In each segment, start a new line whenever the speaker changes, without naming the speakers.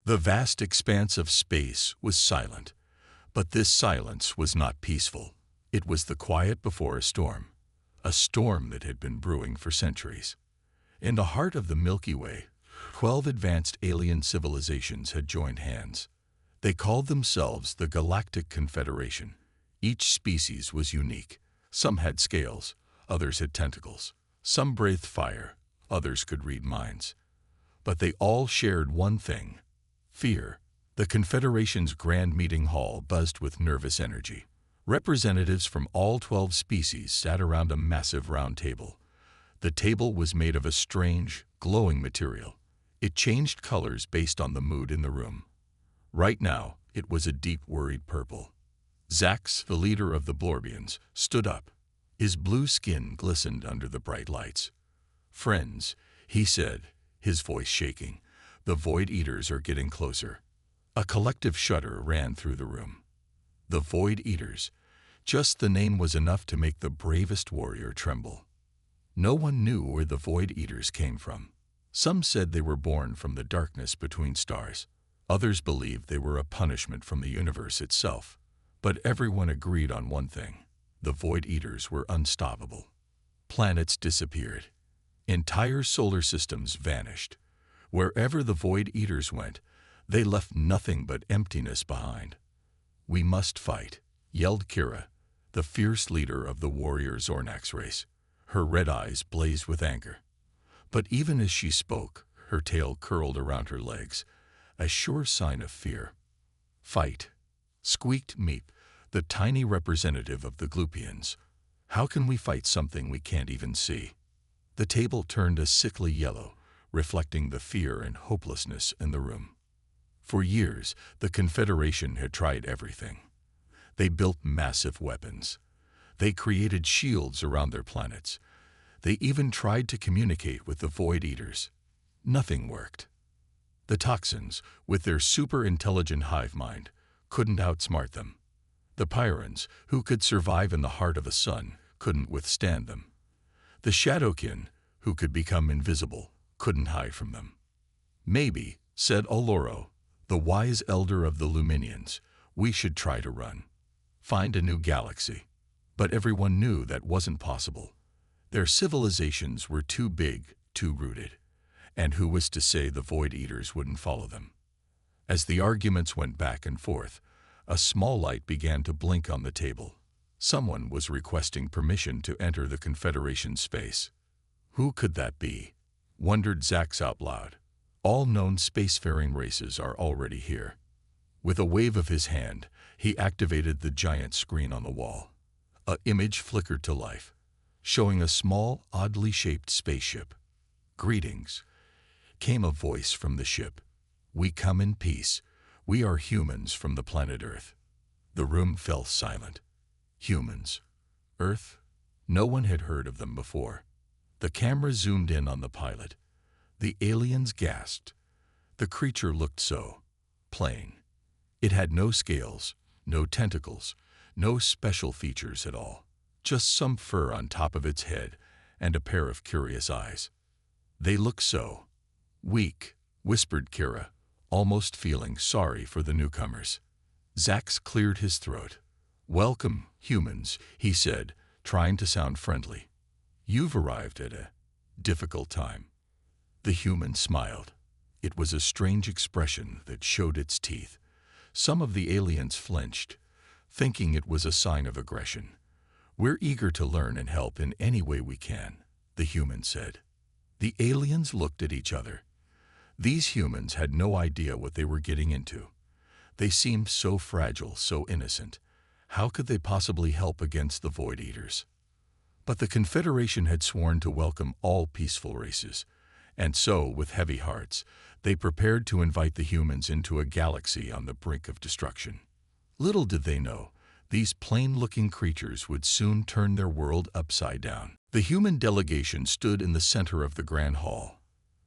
The vast expanse of space was silent, but this silence was not peaceful. It was the quiet before a storm that had been brewing for centuries. In the heart of the Milky Way, 12 advanced alien civilizations had joined hands. They called themselves the Galactic Confederation. Each species was unique. Some had scales, others had tentacles. Some breathed fire, others could read minds. But they all shared one thing: fear. The Confederation's grand meeting hall buzzed with nervous energy. Representatives from all 12 species sat around a massive round table. The table was made of a strange, glowing material. It changed colors based on the mood in the room. Right now, it was a deep, worried purple. Zax, the leader of the Blorbians, stood up. His blue skin glistened under the bright lights. "Friends," he said, his voice shaking, "the Void Eaters are getting closer." A collective shudder ran through the room. The Void Eaters. Just the name was enough to make the bravest warrior tremble. No one knew where the Void Eaters came from. Some said they were born from the darkness between stars. Others believed they were a punishment from the universe itself. But everyone agreed on one thing: the Void Eaters were unstoppable. Planets disappeared. Entire solar systems vanished. Wherever the Void Eaters went, they left nothing but emptiness behind. "We must fight," yelled Kira, the fierce leader of the warrior Zornax race. Her red eyes blazed with anger. But even as she spoke, her tail curled around her legs, a sure sign of fear. "Fight," squeaked Meep, the tiny representative of the Gloopians. "How can we fight something we can't even see?" The table turned a sickly yellow, reflecting the fear and hopelessness in the room. For years, the Confederation had tried everything. They built massive weapons. They created shields around their planets. They even tried to communicate with the Void Eaters. Nothing worked. The toxins, with their super-intelligent hive mind, couldn't outsmart them. The Pyrans, who could survive in the heart of a sun, couldn't withstand them. The Shadowkin, who could become invisible, couldn't hide from them. "Maybe," said Oloro, the wise elder of the Luminians, "we should try to run. Find a new galaxy." But everyone knew that wasn't possible. Their civilizations were too big, too rooted. And who was to say the Void Eaters wouldn't follow them? As the arguments went back and forth, a small light began to blink on the table. Someone was requesting permission to enter the Confederation's space. Who could that be? Wondered Zax out loud. All known spacefaring races are already here. With a wave of his hand, he activated the giant screen on the wall. An image flickered to life, showing a small, oddly shaped spaceship. "Greetings," came a voice from the ship. "We come in peace. We are humans from the planet Earth." The room fell silent. Humans? Earth? No one had heard of them before. The camera zoomed in on the pilot. The aliens gasped. The creature looked so plain. It had no scales, no tentacles, no special features at all. Just some fur on top of its head and a pair of curious eyes. "They look so weak," whispered Kira, almost feeling sorry for the newcomers. Zax cleared his throat. "Welcome, humans," he said, trying to sound friendly. "You've arrived at a difficult time." The human smiled. It was a strange expression that showed its teeth. Some of the aliens flinched, thinking it was a sign of aggression. "We're eager to learn and help in any way we can," the human said. The aliens looked at each other. These humans had no idea what they were getting into. They seemed so fragile, so innocent. How could they possibly help against the Void Eaters? But the Confederation had sworn to welcome all peaceful races, and so, with heavy hearts, they prepared to invite the humans into a galaxy on the brink of destruction. Little did they know, these plain-looking creatures would soon turn their world upside down. The human delegation stood in the center of the grand hall.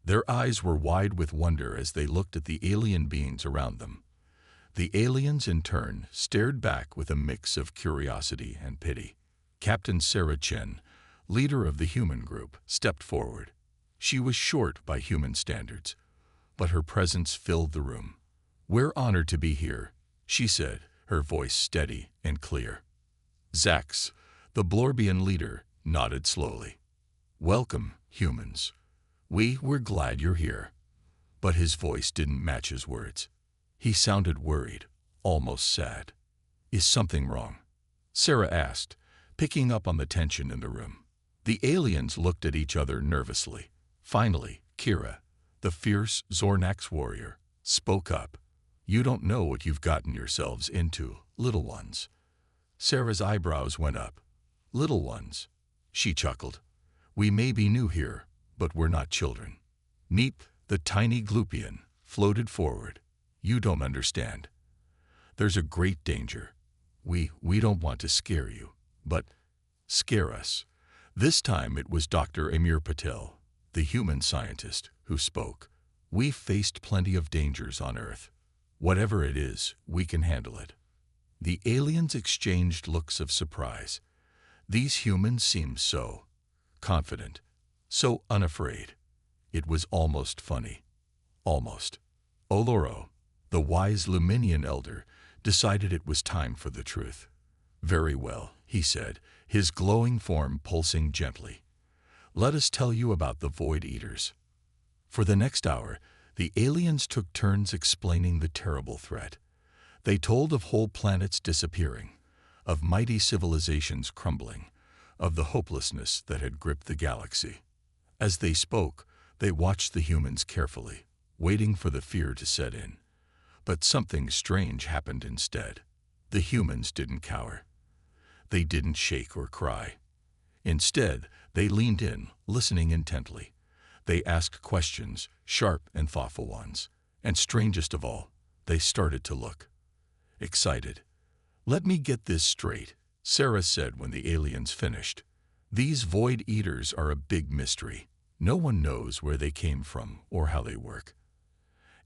Their eyes were wide with wonder as they looked at the alien beings around them. The aliens, in turn, stared back with a mix of curiosity and pity. Captain Sarah Chen, leader of the human group, stepped forward. She was short by human standards, but her presence filled the room. "We're honored to be here," she said, her voice steady and clear. Zax, the Blorbian leader, nodded slowly. "Welcome, humans. We're glad you're here." But his voice didn't match his words. He sounded worried, almost sad. "Is something wrong?" Sarah asked, picking up on the tension in the room. The aliens looked at each other nervously. Finally, Kira, the fierce Zornax warrior, spoke up. "You don't know what you've gotten yourselves into, little ones." Sarah's eyebrows went up. "Little ones," she chuckled. "We may be new here, but we're not children." Meep, the tiny Gloopian, floated forward. "You don't understand. There's a great danger. We don't want to scare you, but scare us." This time it was Dr. Amir Patel, the human scientist, who spoke. "We've faced plenty of dangers on Earth. Whatever it is, we can handle it." The aliens exchanged looks of surprise. These humans seemed so confident, so unafraid. It was almost funny. Almost. Oloro, the wise Luminian elder, decided it was time for the truth. "Very well," he said, his glowing form pulsing gently. "Let us tell you about the Void Eaters." For the next hour, the aliens took turns explaining the terrible threat. They told of whole planets disappearing, of mighty civilizations crumbling, of the hopelessness that had gripped the galaxy. As they spoke, they watched the humans carefully, waiting for the fear to set in. But something strange happened instead. The humans didn't cower. They didn't shake or cry. Instead, they leaned in, listening intently. They asked questions, sharp and thoughtful ones. And strangest of all, they started to look excited. "Let me get this straight," Sarah said when the aliens finished. "These Void Eaters are a big mystery. No one knows where they came from or how they work.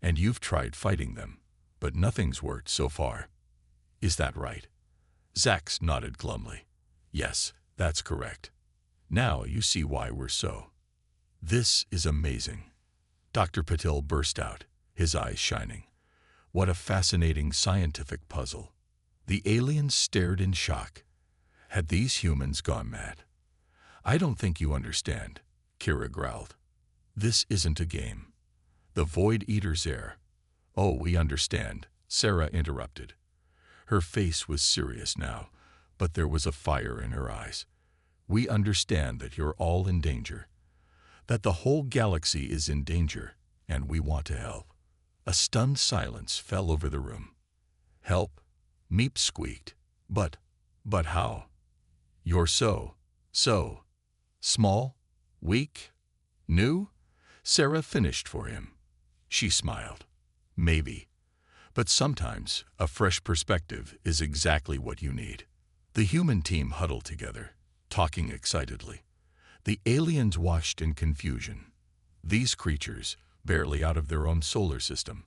And you've tried fighting them, but nothing's worked so far. Is that right?" Zax nodded glumly. "Yes, that's correct. Now you see why we're so." "This is amazing," Dr. Patel burst out, his eyes shining. "What a fascinating scientific puzzle." The aliens stared in shock. Had these humans gone mad? "I don't think you understand," Kira growled. "This isn't a game. The Void Eaters err." "Oh, we understand," Sarah interrupted. Her face was serious now, but there was a fire in her eyes. "We understand that you're all in danger, that the whole galaxy is in danger, and we want to help." A stunned silence fell over the room. "Help?" Meep squeaked. But how? You're so small, weak, new?" Sarah finished for him. She smiled. "Maybe. But sometimes a fresh perspective is exactly what you need." The human team huddled together, talking excitedly. The aliens watched in confusion. These creatures, barely out of their own solar system,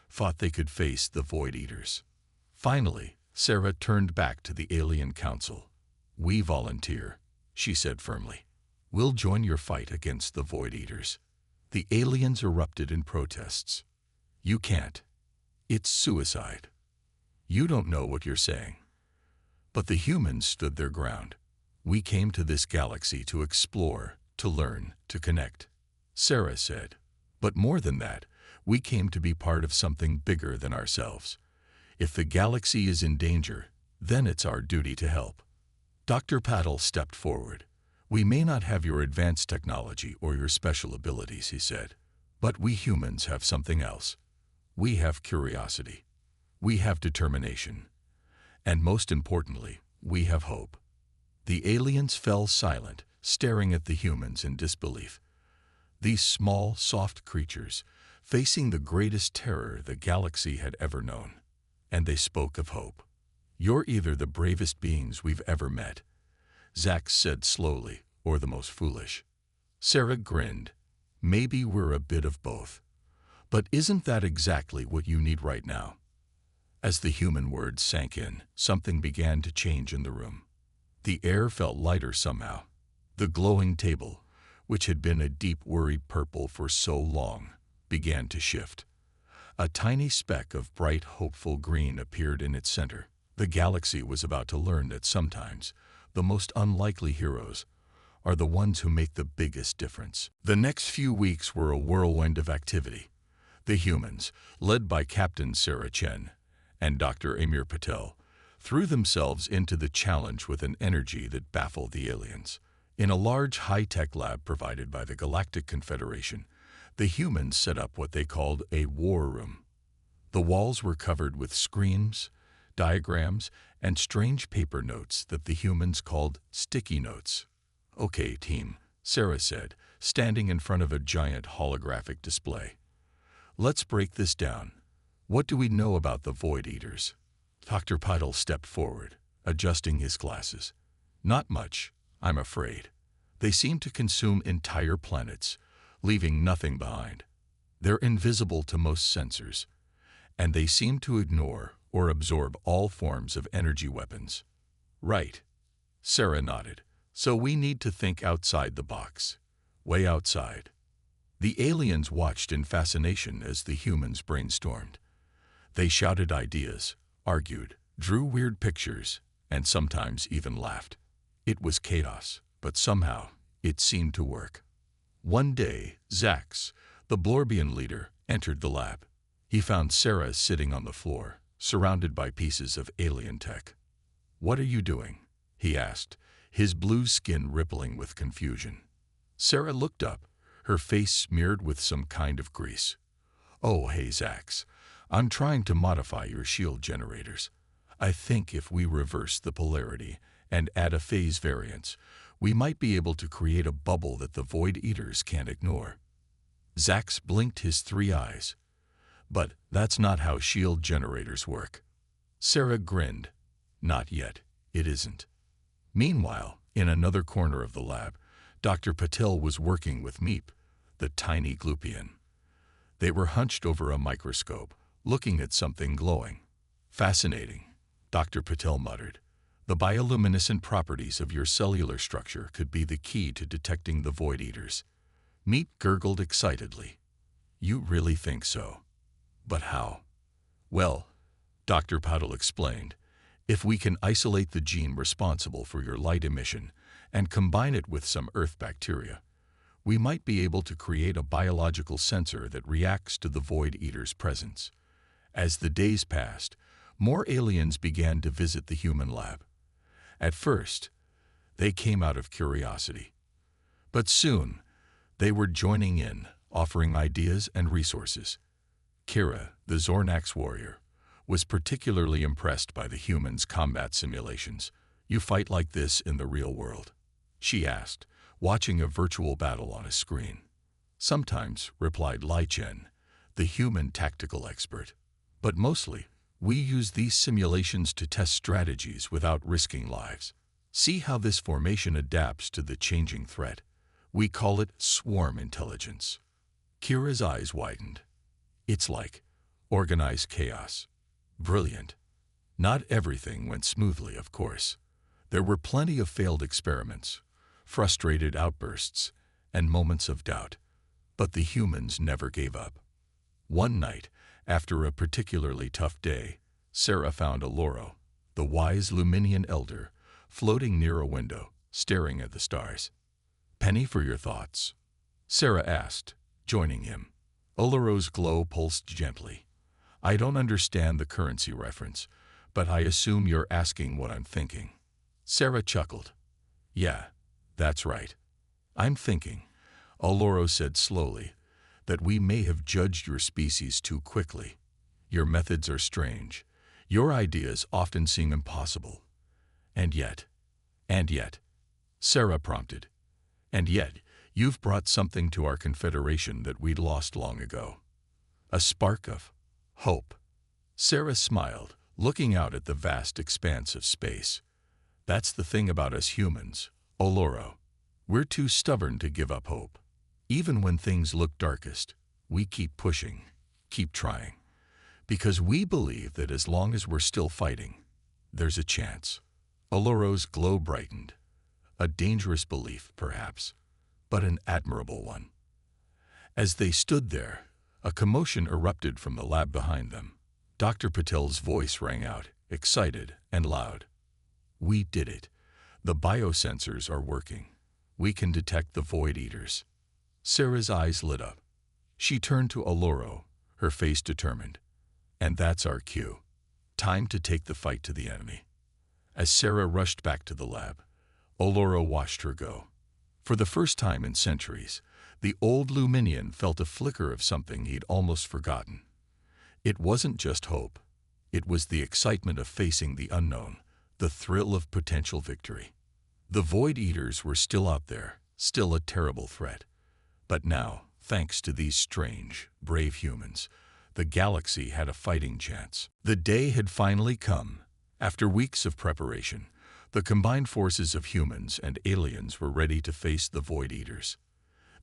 thought they could face the Void Eaters. Finally, Sarah turned back to the alien council. "We volunteer," she said firmly. "We'll join your fight against the Void Eaters." The aliens erupted in protests. "You can't. It's suicide. You don't know what you're saying." But the humans stood their ground. "We came to this galaxy to explore, to learn, to connect," Sarah said. "But more than that, we came to be part of something bigger than ourselves. If the galaxy is in danger, then it's our duty to help." Dr. Patel stepped forward. "We may not have your advanced technology or your special abilities," he said, "but we humans have something else. We have curiosity. We have determination. And most importantly, we have hope." The aliens fell silent, staring at the humans in disbelief. These small, soft creatures, facing the greatest terror the galaxy had ever known. And they spoke of hope. "You're either the bravest beings we've ever met," Zax said slowly, "or the most foolish." Sarah grinned. "Maybe we're a bit of both. But isn't that exactly what you need right now?" As the human words sank in, something began to change in the room. The air felt lighter somehow. The glowing table, which had been a deep worry purple for so long, began to shift. A tiny speck of bright, hopeful green appeared in its center. The galaxy was about to learn that sometimes the most unlikely heroes are the ones who make the biggest difference. The next few weeks were a whirlwind of activity. The humans, led by Captain Sarah Chen and Dr. Amir Patel, threw themselves into the challenge with an energy that baffled the aliens. In a large high-tech lab provided by the Galactic Confederation, the humans set up what they called a war room. The walls were covered with screens, diagrams, and strange paper notes that the humans called sticky notes. "Okay, team," Sarah said, standing in front of a giant holographic display. "Let's break this down. What do we know about the Void Eaters?" Dr. Patel stepped forward, adjusting his glasses. "Not much, I'm afraid. They seem to consume entire planets, leaving nothing behind. They're invisible to most sensors, and they seem to ignore or absorb all forms of energy weapons." "Right," Sarah nodded. "So we need to think outside the box. Way outside." The aliens watched in fascination as the humans brainstormed. They shouted ideas, argued, drew weird pictures, and sometimes even laughed. It was chaos, but somehow it seemed to work. One day, Zax, the Blorbian leader, entered the lab. He found Sarah sitting on the floor, surrounded by pieces of alien tech. "What are you doing?" he asked, his blue skin rippling with confusion. Sarah looked up, her face smeared with some kind of grease. "Oh, hey, Zax. I'm trying to modify your shield generators. I think if we reverse the polarity and add a phase variance, we might be able to create a bubble that the Void Eaters can't ignore." Zax blinked his 3 eyes. "But that's not how shield generators work." Sarah grinned. "Not yet, it isn't." Meanwhile, in another corner of the lab, Dr. Patel was working with Meep, the tiny glupian. They were hunched over a microscope, looking at something glowing. "Fascinating," Dr. Patel muttered. "The bioluminescent properties of your cellular structure could be the key to detecting the Void Eaters." Meep gurgled excitedly. "You really think so? But how?" "Well," Dr. Patel explained, "if we can isolate the gene responsible for your light emission and combine it with some Earth bacteria, we might be able to create a biological sensor that reacts to the Void Eaters' presence." As the days passed, more aliens began to visit the human lab. At first, they came out of curiosity. But soon, they were joining in, offering ideas and resources. Kira, the Zornax warrior, was particularly impressed by the humans' combat simulations. "You fight like this in the real world?" she asked, watching a virtual battle on a screen. "Sometimes," replied Lai Chen, the human tactical expert. "But mostly, we use these simulations to test strategies without risking lives. See how this formation adapts to the changing threat. We call it swarm intelligence." Kira's eyes widened. "It's like organized chaos." "Brilliant." Not everything went smoothly, of course. There were plenty of failed experiments, frustrated outbursts, and moments of doubt. But the humans never gave up. One night, after a particularly tough day, Sarah found Oloro, the wise Luminian elder, floating near a window, staring at the stars. "Penny for your thoughts?" Sarah asked, joining him. Oloro's glow pulsed gently. "I don't understand the currency reference, but I assume you're asking what I'm thinking." Sarah chuckled. "Yeah, that's right. I'm thinking," Oloro said slowly, "that we may have judged your species too quickly. Your methods are strange. Your ideas often seem impossible. And yet," Sarah prompted, "and yet, you've brought something to our Confederation that we'd lost long ago. A spark of hope." Sarah smiled, looking out at the vast expanse of space. "That's the thing about us humans, Oloro. We're too stubborn to give up hope. Even when things look darkest, we keep pushing, keep trying. Because we believe that as long as we're still fighting, there's a chance." Oloro's glow brightened. A dangerous belief, perhaps, but an admirable one. As they stood there, A commotion erupted from the lab behind them. Dr. Patel's voice rang out, excited and loud. "We did it. The biosensors are working. We can detect the Void Eaters." Sarah's eyes lit up. She turned to Oloro, her face determined. "And that's our cue. Time to take the fight to the enemy." As Sarah rushed back to the lab, Oloro watched her go. For the first time in centuries, the old Luminian felt a flicker of something he'd almost forgotten. It wasn't just hope. It was the excitement of facing the unknown, the thrill of potential victory. The Void Eaters were still out there, still a terrible threat. But now, thanks to these strange, brave humans, the galaxy had a fighting chance. The day had finally come. After weeks of preparation, the combined forces of humans and aliens were ready to face the Void Eaters.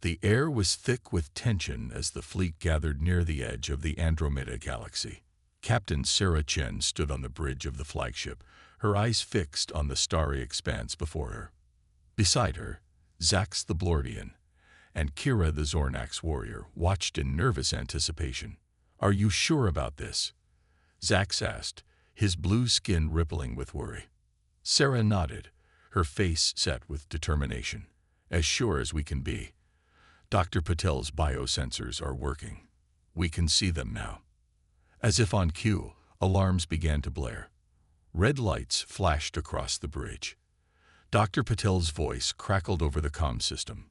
The air was thick with tension as the fleet gathered near the edge of the Andromeda galaxy. Captain Sarah Chen stood on the bridge of the flagship, her eyes fixed on the starry expanse before her. Beside her, Zax the Blordian and Kira the Zornax warrior watched in nervous anticipation. "Are you sure about this?" Zax asked, his blue skin rippling with worry. Sarah nodded, her face set with determination. "As sure as we can be. Dr. Patel's biosensors are working. We can see them now." As if on cue, alarms began to blare. Red lights flashed across the bridge. Dr. Patel's voice crackled over the comm system.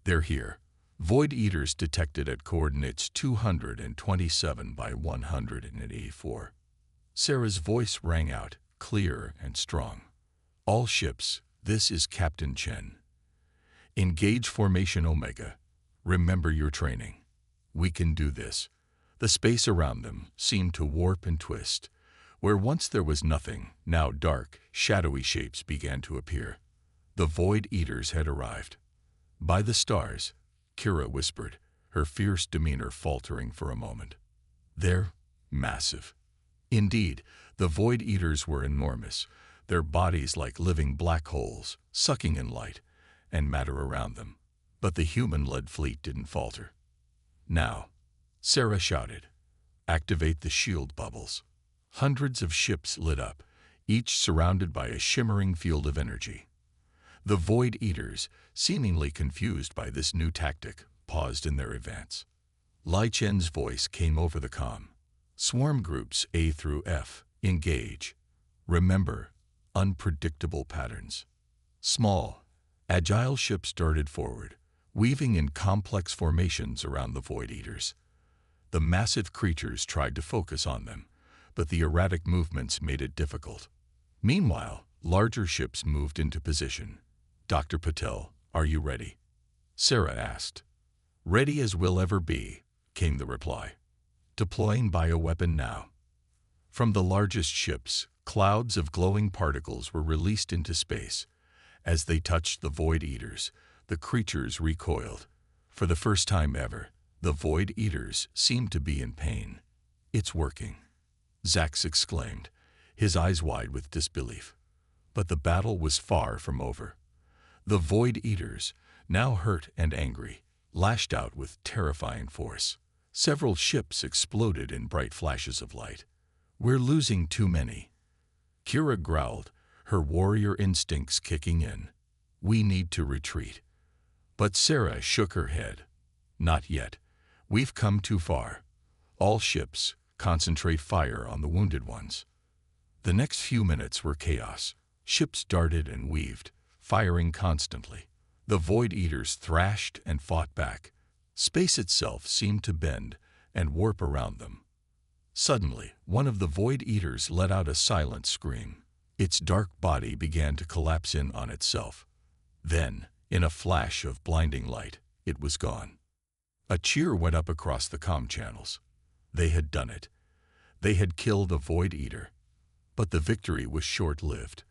"They're here. Void Eaters detected at coordinates 227 by 184. Sarah's voice rang out, clear and strong. "All ships, this is Captain Chen. Engage Formation Omega. Remember your training. We can do this." The space around them seemed to warp and twist. Where once there was nothing, now dark, shadowy shapes began to appear. The Void Eaters had arrived. "By the stars," Kira whispered, her fierce demeanor faltering for a moment. "They're massive." Indeed, the Void Eaters were enormous, their bodies like living black holes, sucking in light and matter around them. But the human-led fleet didn't falter. "Now," Sarah shouted, "activate the shield bubbles." Hundreds of ships lit up, each surrounded by a shimmering field of energy. The Void Eaters, seemingly confused by this new tactic, paused in their advance. Lai Chen's voice came over the comm. "Swarm groups A through F, engage. Remember, unpredictable patterns." Small, agile ships darted forward, weaving in complex formations around the Void Eaters. The massive creatures tried to focus on them, but the erratic movements made it difficult. Meanwhile, larger ships moved into position. "Dr. Patel, are you ready?" Sarah asked. "Ready as we'll ever be," came the reply. "Deploying bioweapon now." From the largest ships, clouds of glowing particles were released into space. As they touched the Void Eaters, the creatures recoiled. For the first time ever, the Void Eaters seemed to be in pain. "It's working," Zax exclaimed, his eyes wide with disbelief. But the battle was far from over. The Void Eaters, now hurt and angry, lashed out with terrifying force. Several ships exploded in bright flashes of light. "We're losing too many," Kira growled, her warrior instincts kicking in. "We need to retreat." But Sarah shook her head. "Not yet. We've come too far. All ships, concentrate fire on the wounded ones." The next few minutes were chaos. Ships darted and weaved, firing constantly. The Void Eaters thrashed and fought back. Space itself seemed to bend and warp around them. Suddenly, one of the Void Eaters let out a silent scream. Its dark body began to collapse in on itself. Then, in a flash of blinding light, it was gone. A cheer went up across the comm channels. They had done it. They had killed a Void Eater. But the victory was short-lived.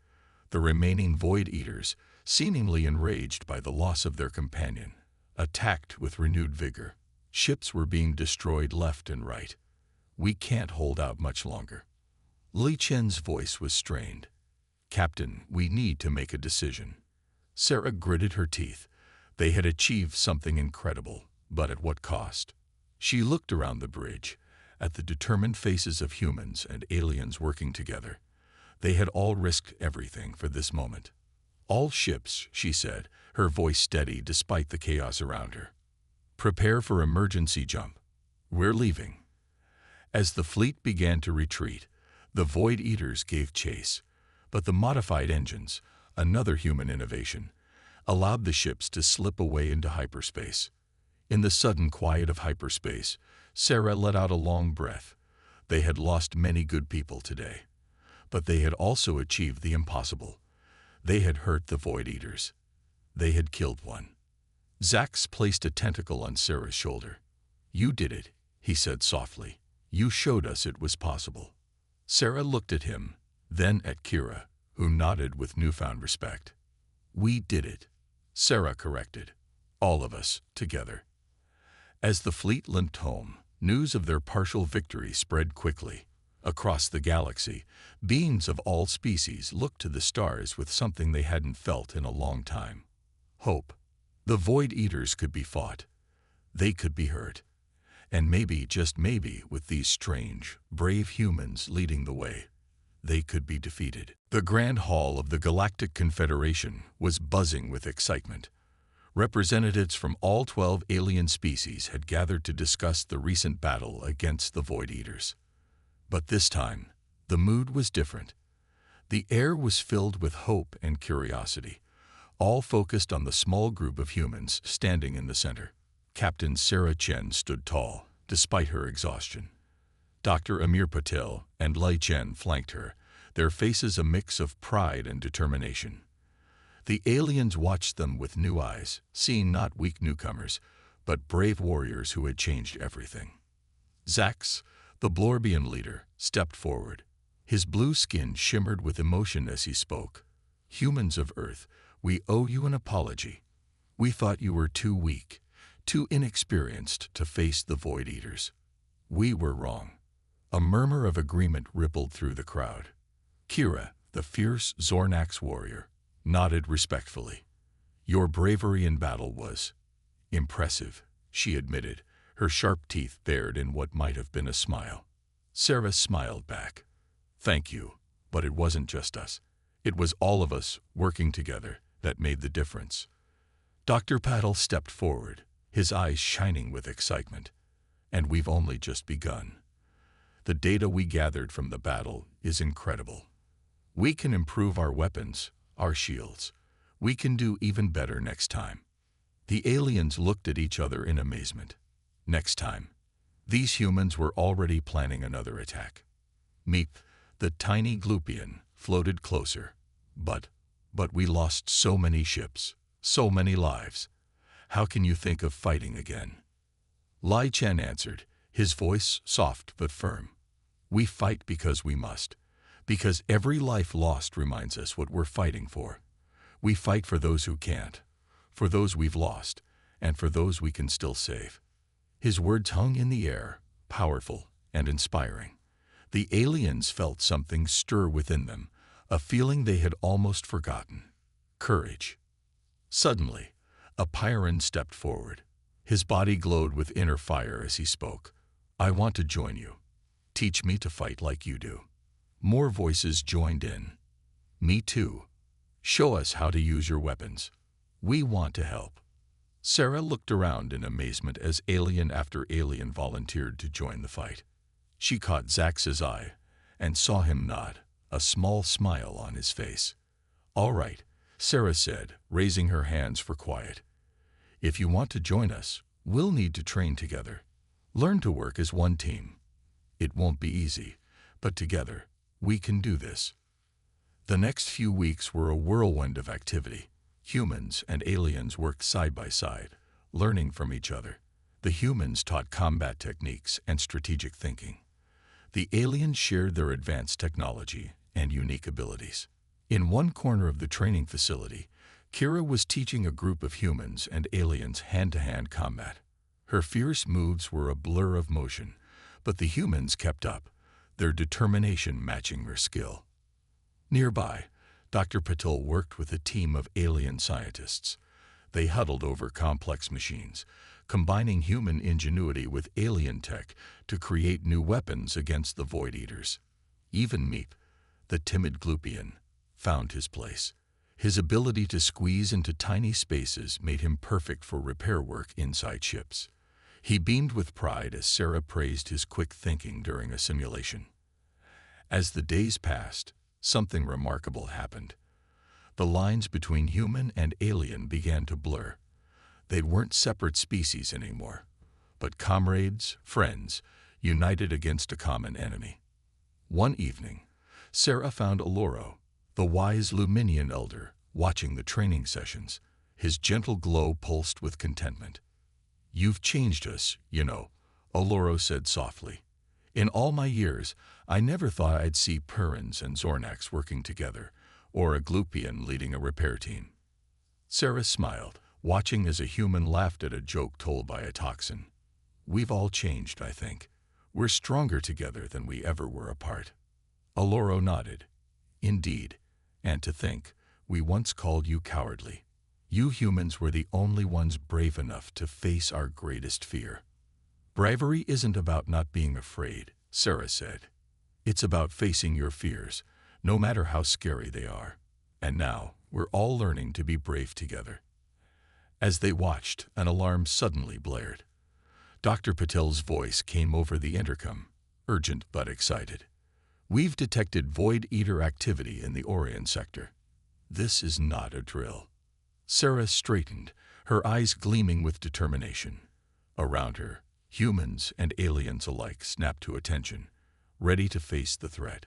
The remaining Void Eaters, seemingly enraged by the loss of their companion, attacked with renewed vigor. Ships were being destroyed left and right. "We can't hold out much longer." Li Chen's voice was strained. "Captain, we need to make a decision." Sarah gritted her teeth. They had achieved something incredible, but at what cost? She looked around the bridge, at the determined faces of humans and aliens working together. They had all risked everything for this moment. "All ships," she said, her voice steady despite the chaos around her. "Prepare for emergency jump. We're leaving." As the fleet began to retreat, the Void Eaters gave chase, but the modified engines, another human innovation, allowed the ships to slip away into hyperspace. In the sudden quiet of hyperspace, Sarah let out a long breath. They had lost many good people today, but they had also achieved the impossible. They had hurt the Void Eaters. They had killed one. Zax placed a tentacle on Sarah's shoulder. "You did it," he said softly. "You showed us it was possible." Sarah looked at him, then at Kira, who nodded with newfound respect. "We did it," Sarah corrected. "All of us, together." As the fleet limped home, news of their partial victory spread quickly. Across the galaxy, beings of all species looked to the stars with something they hadn't felt in a long time. Hope. The Void Eaters could be fought. They could be hurt. And maybe, just maybe, with these strange, brave humans leading the way, they could be defeated. The Grand Hall of the Galactic Confederation was buzzing with excitement. Representatives from all 12 alien species had gathered to discuss the recent battle against the Void Eaters. But this time, the mood was different. The air was filled with hope and curiosity, all focused on the small group of humans standing in the center. Captain Sarah Chen stood tall, despite her exhaustion. Dr. Amir Patel and Lai Chen flanked her, their faces a mix of pride and determination. The aliens watched them with new eyes, seeing not weak newcomers, but brave warriors who had changed everything. Zax, the Blorbian leader, stepped forward. His blue skin shimmered with emotion as he spoke. "Humans of Earth, we owe you an apology. We thought you were too weak, too inexperienced to face the Void Eaters. We were wrong." A murmur of agreement rippled through the crowd. Kira, the fierce Zornax warrior, nodded respectfully. "Your bravery in battle was impressive," she admitted, her sharp teeth bared in what might have been a smile. Sarah smiled back. "Thank you, but it wasn't just us. It was all of us working together that made the difference." Dr. Patel stepped forward, his eyes shining with excitement. "And we've only just begun. The data we gathered from the battle is incredible. We can improve our weapons, our shields. We can do even better next time." The aliens looked at each other in amazement. Next time. These humans were already planning another attack. Meep, the tiny Gloopian, floated closer. But we lost so many ships, so many lives. How can you think of fighting again?" Lai Chen answered, his voice soft but firm. "We fight because we must. Because every life lost reminds us what we're fighting for. We fight for those who can't, for those we've lost, and for those we can still save." His words hung in the air, powerful and inspiring. The aliens felt something stir within them, a feeling they had almost forgotten. Courage. Suddenly, a Pyran stepped forward. His body glowed with inner fire as he spoke. "I want to join you. Teach me to fight like you do." More voices joined in. "Me too. Show us how to use your weapons. We want to help." Sarah looked around in amazement as alien after alien volunteered to join the fight. She caught Zax's eye and saw him nod, a small smile on his face. "All right," Sarah said, raising her hands for quiet. "If you want to join us, we'll need to train together. Learn to work as one team. It won't be easy, but together, we can do this." The next few weeks were a whirlwind of activity. Humans and aliens worked side by side, learning from each other. The humans taught combat techniques and strategic thinking. The aliens shared their advanced technology and unique abilities. In one corner of the training facility, Kira was teaching a group of humans and aliens hand-to-hand combat. Her fierce moves were a blur of motion, but the humans kept up, their determination matching her skill. Nearby, Dr. Patel worked with a team of alien scientists. They huddled over complex machines, combining human ingenuity with alien tech to create new weapons against the Void Eaters. Even Meep, the timid Glupian, found his place. His ability to squeeze into tiny spaces made him perfect for repair work inside ships. He beamed with pride as Sarah praised his quick thinking during a simulation. As the days passed, something remarkable happened. The lines between human and alien began to blur. They weren't separate species anymore, but comrades, friends, united against a common enemy. One evening, Sarah found Oloro, the wise Luminian elder, watching the training sessions. His gentle glow pulsed with contentment. "You've changed us, you know," Oloro said softly. "In all my years, I never thought I'd see Perrins and Zornax working together, or a Glupian leading a repair team." Sarah smiled, watching as a human laughed at a joke told by a toxin. "We've all changed, I think. We're stronger together than we ever were apart." Oloro nodded. "Indeed, and to think, we once called you cowardly. You humans were the only ones brave enough to face our greatest fear." "Bravery isn't about not being afraid," Sarah said. "It's about facing your fears, no matter how scary they are. And now, we're all learning to be brave together." As they watched, an alarm suddenly blared. Dr. Patel's voice came over the intercom, urgent but excited. "We've detected Void Eater activity in the Orion sector. This is not a drill." Sarah straightened, her eyes gleaming with determination. Around her, humans and aliens alike snapped to attention, ready to face the threat.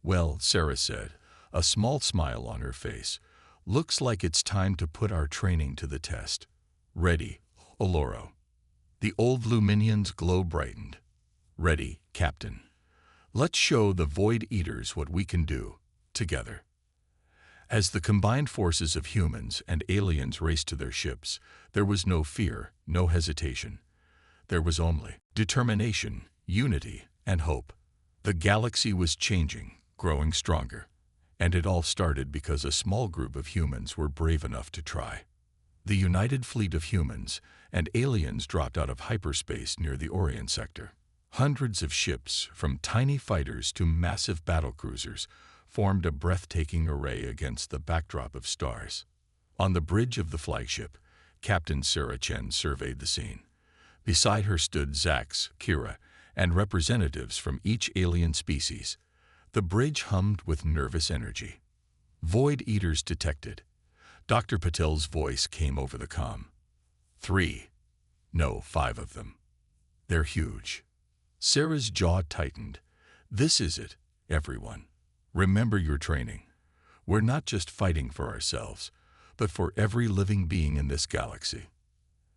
"Well," Sarah said, a small smile on her face, "looks like it's time to put our training to the test." "Ready, Oloro." The old Luminian's glow brightened. "Ready, Captain. Let's show the Void Eaters what we can do, together." As the combined forces of humans and aliens raced to their ships, there was no fear, no hesitation. There was only determination, unity, and hope. The galaxy was changing, growing stronger. And it all started because a small group of humans were brave enough to try. The united fleet of humans and aliens dropped out of hyperspace near the Orion sector. Hundreds of ships, from tiny fighters to massive battlecruisers, formed a breathtaking array against the backdrop of stars. On the bridge of the flagship, Captain Sarah Chen surveyed the scene. Beside her stood Zax, Kira, and representatives from each alien species. The bridge hummed with nervous energy. "Void Eaters detected." Dr. Patel's voice came over the comm. 3. No, 5 of them. They're huge." Sarah's jaw tightened. "This is it, everyone. Remember your training. We're not just fighting for ourselves, but for every living being in this galaxy."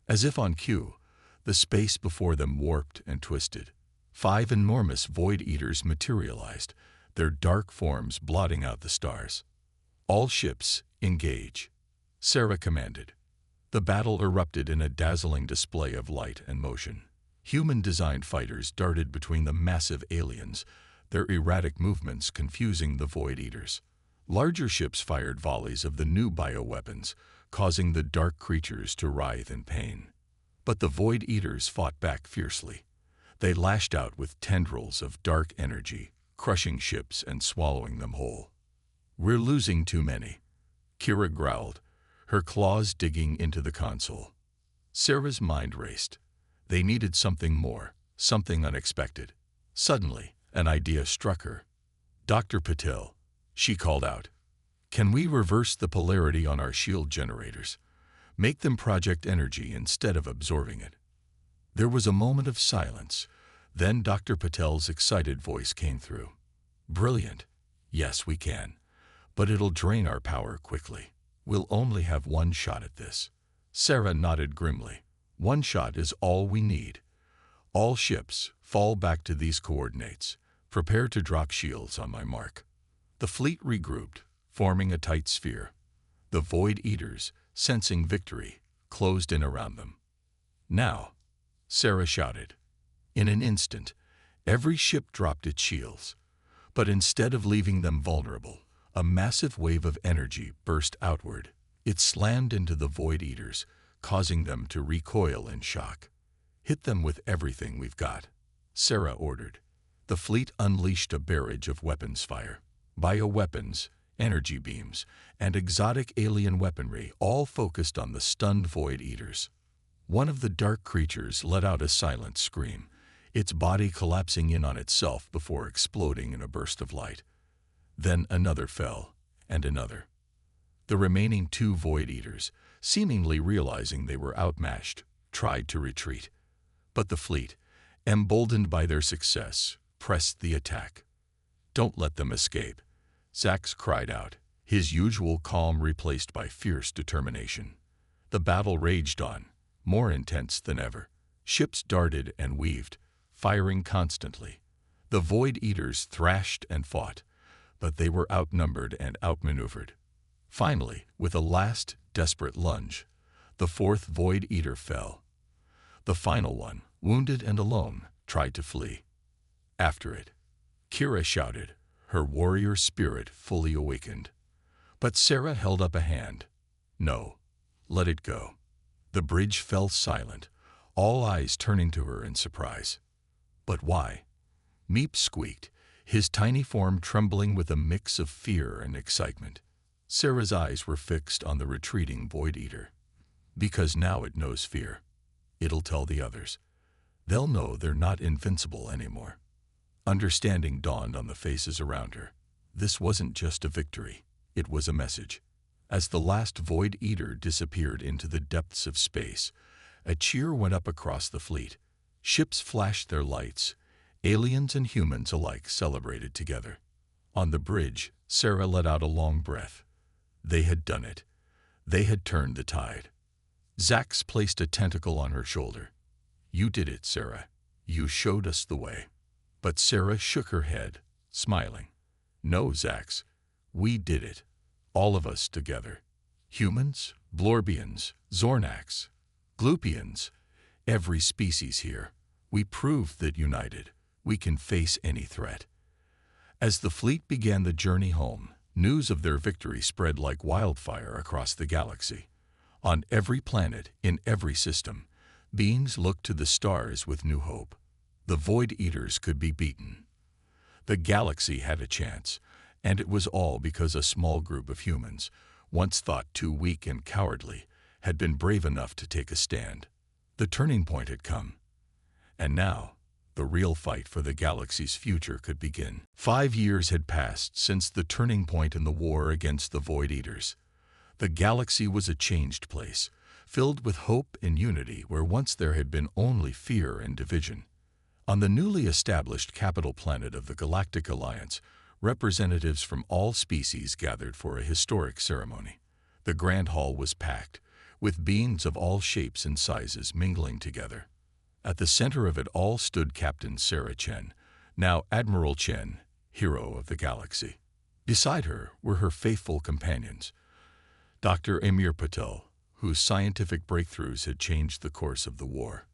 As if on cue, the space before them warped and twisted. 5 enormous Void Eaters materialized, their dark forms blotting out the stars. "All ships, engage," Sarah commanded. The battle erupted in a dazzling display of light and motion. Human-designed fighters darted between the massive aliens, their erratic movements confusing the Void Eaters. Larger ships fired volleys of the new bioweapons, causing the dark creatures to writhe in pain. But the Void Eaters fought back fiercely. They lashed out with tendrils of dark energy, crushing ships and swallowing them whole. "We're losing too many," Kira growled, her claws digging into the console. Sarah's mind raced. They needed something more, something unexpected. Suddenly, an idea struck her. "Dr. Patel," she called out, "can we reverse the polarity on our shield generators? Make them project energy instead of absorbing it." There was a moment of silence. Then Dr. Patel's excited voice came through. "Brilliant. Yes, we can. But it'll drain our power quickly. We'll only have one shot at this." Sarah nodded grimly. "One shot is all we need. All ships, fall back to these coordinates. Prepare to drop shields on my mark." The fleet regrouped, forming a tight sphere. The Void Eaters, sensing victory, closed in around them. "Now," Sarah shouted. In an instant, every ship dropped its shields. But instead of leaving them vulnerable, a massive wave of energy burst outward. It slammed into the Void Eaters, causing them to recoil in shock. "Hit them with everything we've got," Sarah ordered. The fleet unleashed a barrage of weapons fire. Bioweapons, energy beams, and exotic alien weaponry, all focused on the stunned Void Eaters. One of the dark creatures let out a silent scream, its body collapsing in on itself before exploding in a burst of light. Then another fell, and another. The remaining 2 Void Eaters, seemingly realizing they were outmatched, tried to retreat. But the fleet, emboldened by their success, pressed the attack. "Don't let them escape," Zax cried out, his usual calm replaced by fierce determination. The battle raged on, more intense than ever. Ships darted and weaved, firing constantly. The Void Eaters thrashed and fought, but they were outnumbered and outmaneuvered. Finally, with a last, desperate lunge, the 4th Void Eater fell. The final one, wounded and alone, tried to flee. After it, Kira shouted, her warrior spirit fully awakened. But Sarah held up a hand. "No, let it go." The bridge fell silent, all eyes turning to her in surprise. "But why?" Meep squeaked, his tiny form trembling with a mix of fear and excitement. Sarah's eyes were fixed on the retreating Void Eater. "Because now it knows fear. It'll tell the others. They'll know they're not invincible anymore." Understanding dawned on the faces around her. This wasn't just a victory, it was a message. As the last Void Eater disappeared into the depths of space, a cheer went up across the fleet. Ships flashed their lights. Aliens and humans alike celebrated together. On the bridge, Sarah let out a long breath. They had done it. They had turned the tide. Zax placed a tentacle on her shoulder. "You did it, Sarah. You showed us the way." But Sarah shook her head, smiling. "No, Zax. We did it. All of us together. Humans, Blorbians, Zornax, Gloopians, every species here. We proved that united, we can face any threat." As the fleet began the journey home, news of their victory spread like wildfire across the galaxy. On every planet, in every system, beings looked to the stars with new hope. The Void Eaters could be beaten. The galaxy had a chance, and it was all because a small group of humans, once thought too weak and cowardly, had been brave enough to take a stand. The turning point had come. And now, the real fight for the galaxy's future could begin. 5 years had passed since the turning point in the war against the Void Eaters. The galaxy was a changed place, filled with hope and unity where once there had been only fear and division. On the newly established capital planet of the Galactic Alliance, representatives from all species gathered for a historic ceremony. The grand hall was packed, with beings of all shapes and sizes mingling together. At the center of it all stood Captain Sarah Chen, now Admiral Chen, hero of the galaxy. Beside her were her faithful companions, Dr. Amir Patel, whose scientific breakthroughs had changed the course of the war,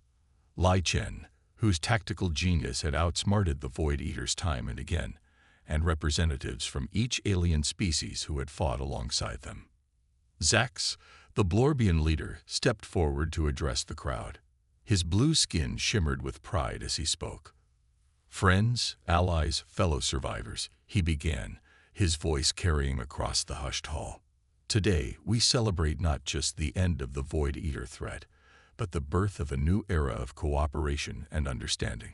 Lai Chen, whose tactical genius had outsmarted the Void Eaters time and again, and representatives from each alien species who had fought alongside them. Zax, the Blorbian leader, stepped forward to address the crowd. His blue skin shimmered with pride as he spoke. "Friends, allies, fellow survivors," he began, his voice carrying across the hushed hall. "Today, we celebrate not just the end of the Void Eater threat, but the birth of a new era of cooperation and understanding."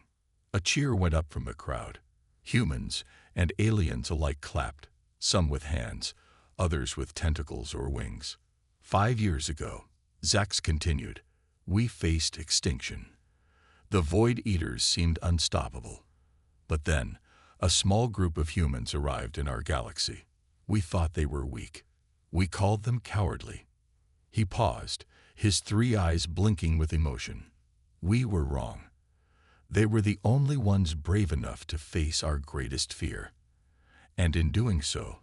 A cheer went up from the crowd. Humans and aliens alike clapped, some with hands, others with tentacles or wings. 5 years ago, Zax continued, we faced extinction. The Void Eaters seemed unstoppable. But then, a small group of humans arrived in our galaxy. We thought they were weak. We called them cowardly. He paused, his 3 eyes blinking with emotion. We were wrong. They were the only ones brave enough to face our greatest fear. And in doing so,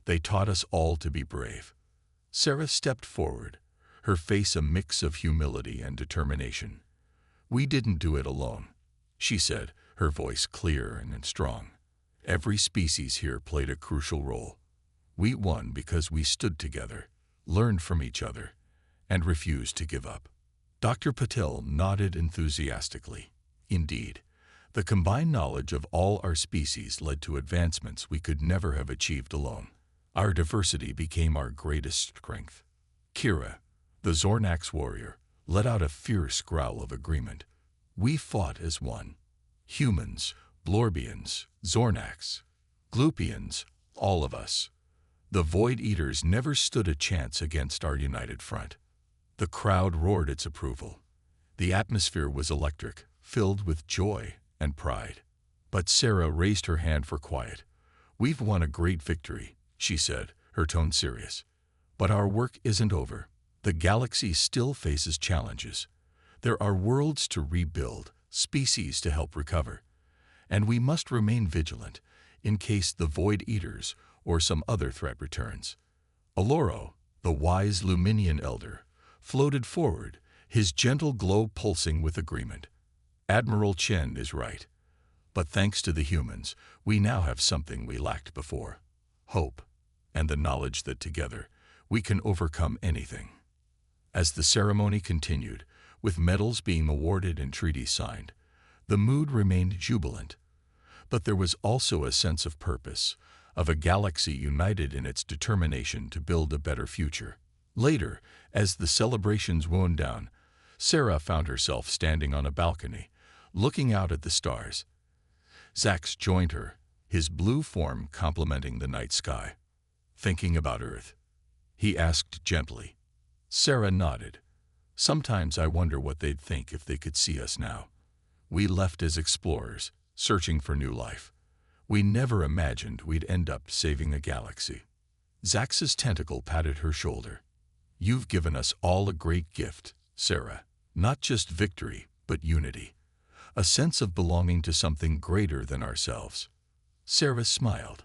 they taught us all to be brave. Sarah stepped forward, her face a mix of humility and determination. "We didn't do it alone," she said, her voice clear and strong. "Every species here played a crucial role. We won because we stood together, learned from each other, and refused to give up. Dr. Patel nodded enthusiastically. Indeed, the combined knowledge of all our species led to advancements we could never have achieved alone. Our diversity became our greatest strength. Kira, the Zornax warrior, let out a fierce growl of agreement. We fought as one. Humans, Blorbians, Zornax, Glupians, all of us. The Void Eaters never stood a chance against our united front. The crowd roared its approval. The atmosphere was electric, filled with joy and pride. But Sarah raised her hand for quiet. We've won a great victory, she said, her tone serious. But our work isn't over. The galaxy still faces challenges. There are worlds to rebuild, species to help recover. And we must remain vigilant in case the Void Eaters or some other threat returns. Aloro, the wise Luminian elder, floated forward, his gentle glow pulsing with agreement. Admiral Chen is right. But thanks to the humans, we now have something we lacked before. Hope, and the knowledge that together we can overcome anything. As the ceremony continued, with medals being awarded and treaties signed, the mood remained jubilant. But there was also a sense of purpose, of a galaxy united in its determination to build a better future. Later, as the celebrations wound down, Sarah found herself standing on a balcony, looking out at the stars. Zax joined her, his blue form complementing the night sky. Thinking about Earth? He asked gently. Sarah nodded. Sometimes I wonder what they'd think if they could see us now. We left as explorers, searching for new life. We never imagined we'd end up saving a galaxy. Zax's tentacle patted her shoulder. You've given us all a great gift, Sarah. Not just victory, but unity. A sense of belonging to something greater than ourselves. Sarah smiled.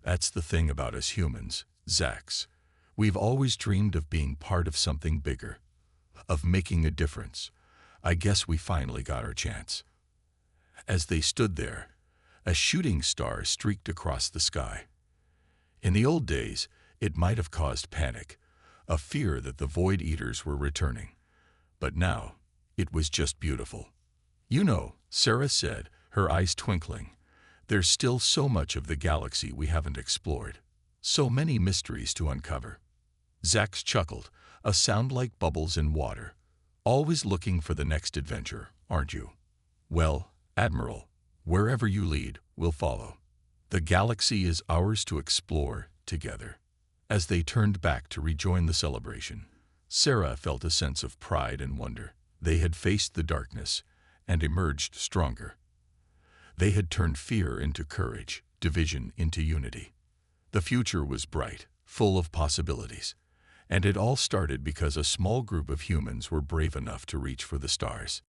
That's the thing about us humans, Zax. We've always dreamed of being part of something bigger, of making a difference. I guess we finally got our chance. As they stood there, a shooting star streaked across the sky. In the old days, it might have caused panic, a fear that the Void Eaters were returning. But now, it was just beautiful. You know, Sarah said, her eyes twinkling, there's still so much of the galaxy we haven't explored. So many mysteries to uncover. Zax chuckled, a sound like bubbles in water. Always looking for the next adventure, aren't you? Well, Admiral, wherever you lead, we'll follow. The galaxy is ours to explore together. As they turned back to rejoin the celebration, Sarah felt a sense of pride and wonder. They had faced the darkness and emerged stronger. They had turned fear into courage, division into unity. The future was bright, full of possibilities. And it all started because a small group of humans were brave enough to reach for the stars.